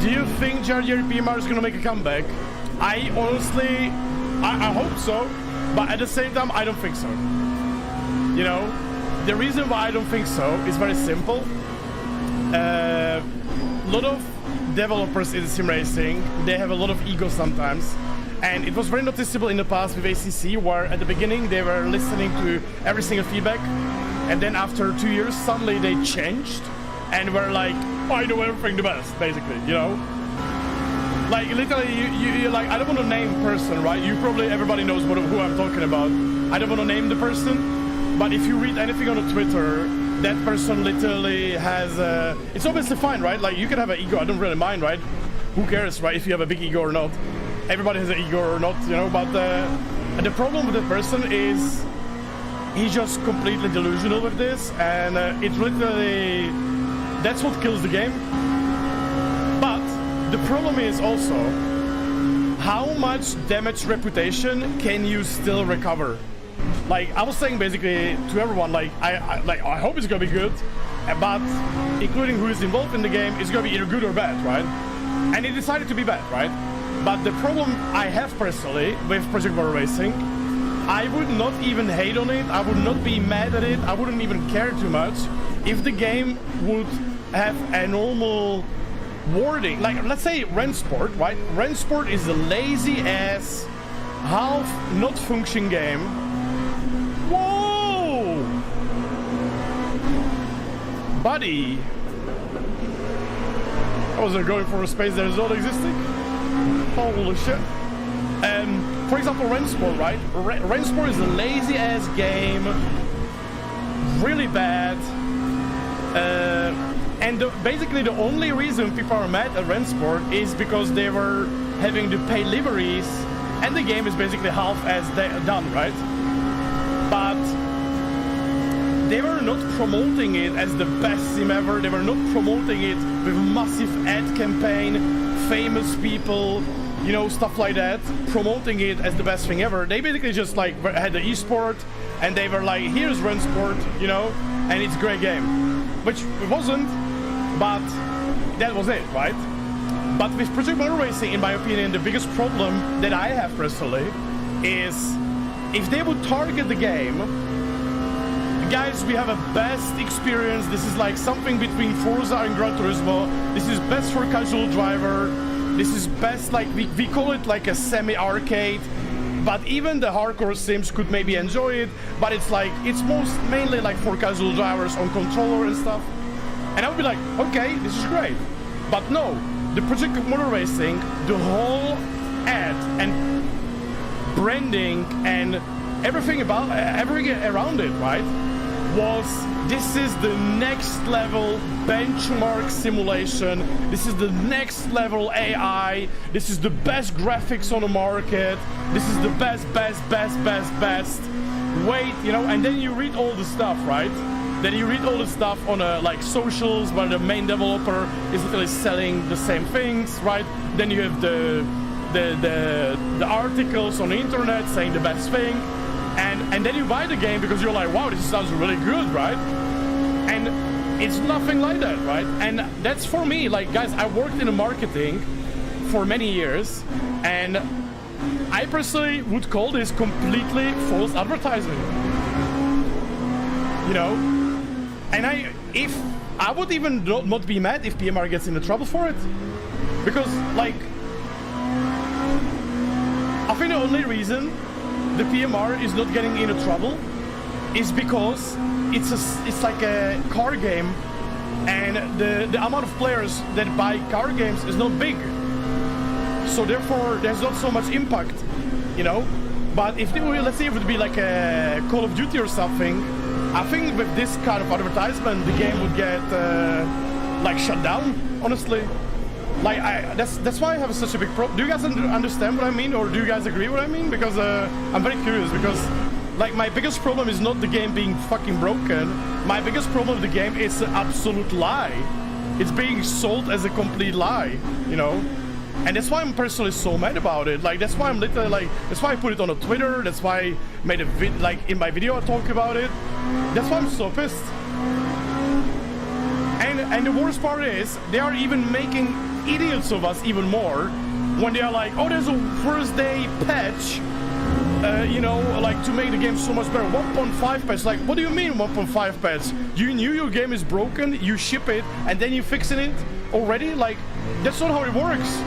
Do you think Jardier PMR is gonna make a comeback? I honestly, I hope so, but at the same time, I don't think so. You know, the reason why I don't think so is very simple. A lot of developers in sim racing, they have a lot of ego sometimes. And it was very noticeable in the past with ACC, where at the beginning they were listening to every single feedback, and then after 2 years, suddenly they changed and were like, oh, I do everything the best, basically, you know? Like, literally, you're like, I don't want to name person, right? Everybody knows who I'm talking about. I don't want to name the person, but if you read anything on Twitter, that person literally has, it's obviously fine, right? Like, you can have an ego, I don't really mind, right? Who cares, right, if you have a big ego or not? Everybody has an ego or not, you know, but the problem with the person is he's just completely delusional with this, and it's literally, that's what kills the game. But the problem is also, how much damaged reputation can you still recover? Like, I was saying basically to everyone, like, I hope it's gonna be good, but including who is involved in the game, it's gonna be either good or bad, right? And it decided to be bad, right? But the problem I have personally with Project Motor Racing, I would not even hate on it, I would not be mad at it, I wouldn't even care too much if the game would have a normal wording. Like, let's say Rennsport, right? Rennsport is a lazy ass, half not functioning game. Whoa! Buddy! I wasn't going for a space that is not existing. Holy shit. For example, Rennsport, right? Rennsport is a lazy ass game, really bad, and basically the only reason people are mad at Rennsport is because they were having to pay liveries, and the game is basically half as done, right? But they were not promoting it as the best sim ever. They were not promoting it with massive ad campaign, famous people, you know, stuff like that, promoting it as the best thing ever. They basically just like had the esport, and they were like, here's Rennsport, you know, and it's a great game, which it wasn't, but that was it, right? But with Project Motor Racing, in my opinion, the biggest problem that I have personally is if they would target the game, guys, we have a best experience, this is like something between Forza and Gran Turismo, this is best for casual driver, this is best, like, we call it like a semi-arcade, but even the hardcore sims could maybe enjoy it, but it's like, it's mainly like for casual drivers on controller and stuff. And I would be like, okay, this is great. But no, the Project Motor Racing, the whole ad and branding and everything around it, right, was, this is the next level benchmark simulation, this is the next level AI, this is the best graphics on the market, this is the best, wait, you know, and then you read all the stuff, right? Then you read all the stuff on like socials where the main developer is literally selling the same things, right? Then you have the articles on the internet saying the best thing, and then you buy the game because you're like, wow, this sounds really good, right? And it's nothing like that, right? And that's for me, like, guys, I worked in marketing for many years, and I personally would call this completely false advertising, you know? And I would even not be mad if PMR gets into trouble for it, because, like, I think the only reason the PMR is not getting into trouble is because it's like a car game, and the amount of players that buy car games is not big, so therefore there's not so much impact, you know. But if let's say it would be like a Call of Duty or something, I think with this kind of advertisement the game would get like shut down, honestly. Like, that's why I have such a big problem. Do you guys understand what I mean, or do you guys agree what I mean? Because I'm very curious, because like my biggest problem is not the game being fucking broken. My biggest problem with the game is an absolute lie. It's being sold as a complete lie, you know? And that's why I'm personally so mad about it. Like, that's why I'm literally like, that's why I put it on Twitter, that's why I made a like in my video I talk about it. That's why I'm so pissed. And the worst part is, they are even making idiots of us even more when they are like, oh, there's a first day patch, you know, like to make the game so much better. 1.5 patch, like, what do you mean 1.5 patch? You knew your game is broken, you ship it, and then you fixing it already? Like, that's not how it works.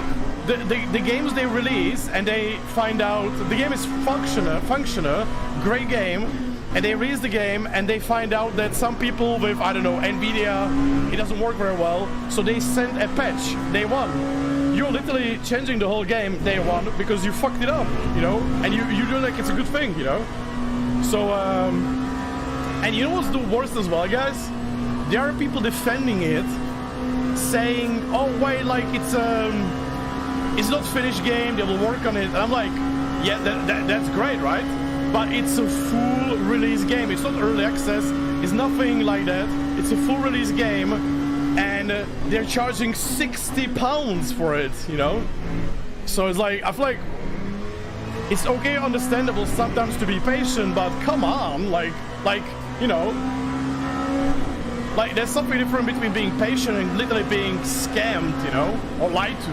The games they release and they find out the game is functional, great game, and they release the game and they find out that some people with, I don't know, Nvidia, it doesn't work very well, so they send a patch day one. You're literally changing the whole game day one because you fucked it up, you know, and you do like it's a good thing, you know. So and you know what's the worst as well, guys? There are people defending it, saying, oh wait, like it's not finished game, they will work on it. And I'm like, yeah, that's great, right? But it's a full release game. It's not early access, it's nothing like that. It's a full release game, and they're charging £60 for it, you know? So it's like, I feel like it's okay, understandable sometimes to be patient, but come on, like, you know, like there's something different between being patient and literally being scammed, you know, or lied to.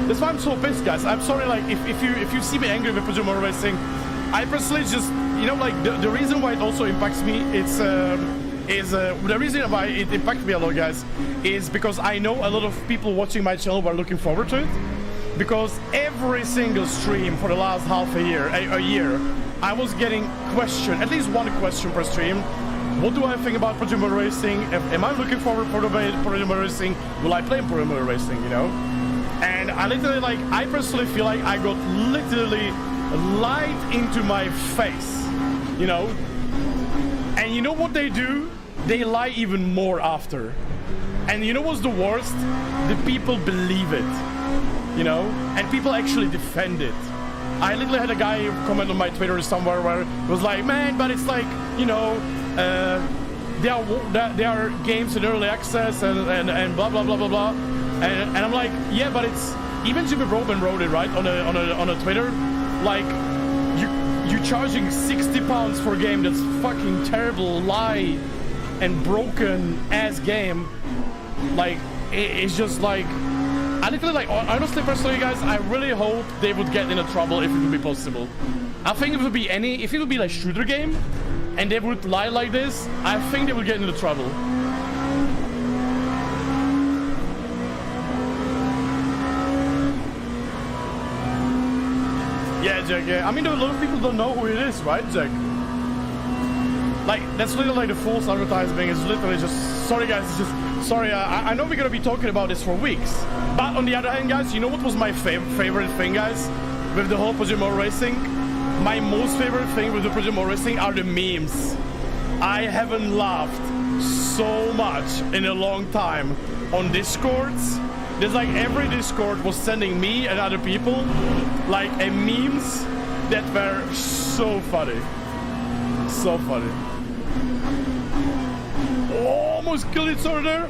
That's why I'm so pissed, guys. I'm sorry, like, if you see me angry with Pajama Racing, I personally just, you know, like, the reason why it also impacts me, the reason why it impacts me a lot, guys, is because I know a lot of people watching my channel are looking forward to it. Because every single stream for the last half a year, I was getting at least one question per stream. What do I think about Pajama Racing? Am I looking forward for Pajama Racing? Will I play Pajama Racing, you know? And I literally, like, I personally feel like I got literally lied into my face, you know? And you know what they do? They lie even more after. And you know what's the worst? The people believe it, you know? And people actually defend it. I literally had a guy comment on my Twitter somewhere where it was like, man, but it's like, you know, there are games in early access and blah, blah, blah, blah, blah. And I'm like, yeah, but it's, even Jimmy Roman wrote it, right, on a Twitter, like, you're charging £60 for a game that's fucking terrible, lie, and broken ass game. Like, it's just like, I literally, like, honestly, personally, guys, I really hope they would get into trouble if it would be possible. I think if it would be like shooter game, and they would lie like this, I think they would get into trouble. Yeah, Jack, yeah. I mean, a lot of people don't know who it is, right, Jack? Like, that's literally like the false advertising. It's literally just, sorry guys, it's just, sorry, I know we're gonna be talking about this for weeks. But on the other hand, guys, you know what was my favorite thing, guys? With the whole Pajama Racing? My most favorite thing with the Pajama Racing are the memes. I haven't laughed so much in a long time on Discords. There's like every Discord was sending me and other people like a memes that were so funny. So funny. Oh, almost killed each other there.